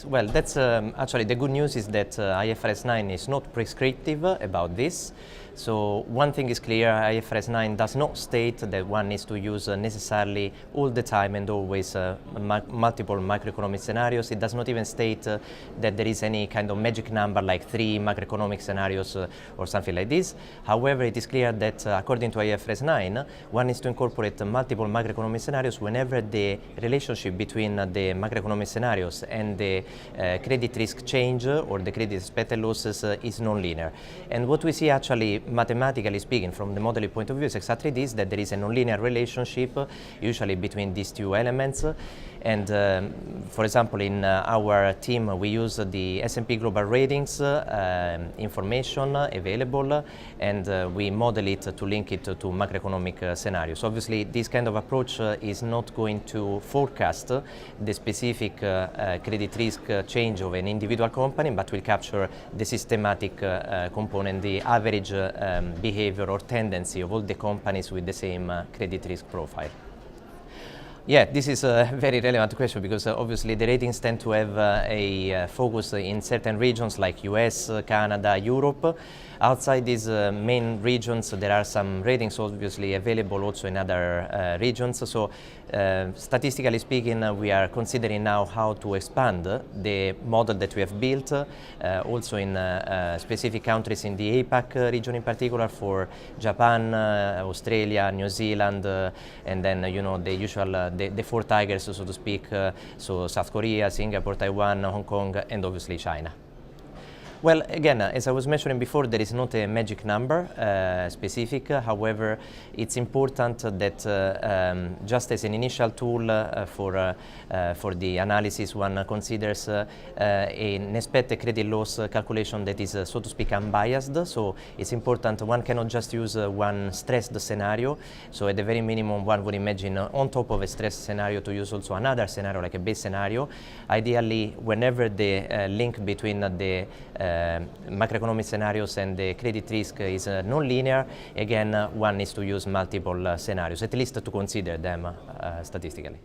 Well, that's actually the good news is that IFRS9 is not prescriptive about this. So one thing is clear, IFRS9 does not state that one needs to use necessarily all the time and always multiple macroeconomic scenarios. It does not even state that there is any kind of magic number like 3 macroeconomic scenarios or something like this. However, it is clear that according to IFRS9, one needs to incorporate multiple macroeconomic scenarios whenever the relationship between the macroeconomic scenarios and the credit risk change or the credit expected losses is non-linear. And what we see actually, mathematically speaking, from the modeling point of view, is exactly this, that there is a non-linear relationship usually between these two elements. And for example, in our team, we use the S&P Global Ratings information available, and we model it to link it to macroeconomic scenarios. Obviously, this kind of approach is not going to forecast the specific credit risk change of an individual company, but will capture the systematic component, the average behavior or tendency of all the companies with the same credit risk profile. Yeah, this is a very relevant question because obviously the ratings tend to have a focus in certain regions like US, Canada, Europe. Outside these main regions, there are some ratings obviously available also in other regions. So statistically speaking, we are considering now how to expand the model that we have built also in specific countries in the APAC region, in particular for Japan, Australia, New Zealand, and then the usual the four tigers, so to speak, so South Korea, Singapore, Taiwan, Hong Kong, and obviously China. Well, again, as I was mentioning before, there is not a magic number specific. However, it's important that just as an initial tool for the analysis, one considers an expected credit loss calculation that is, so to speak, unbiased. So it's important one cannot just use one stressed scenario. So at the very minimum, one would imagine on top of a stressed scenario to use also another scenario, like a base scenario. Ideally, whenever the link between the macroeconomic scenarios and the credit risk is non-linear, again, one needs to use multiple scenarios, at least to consider them statistically.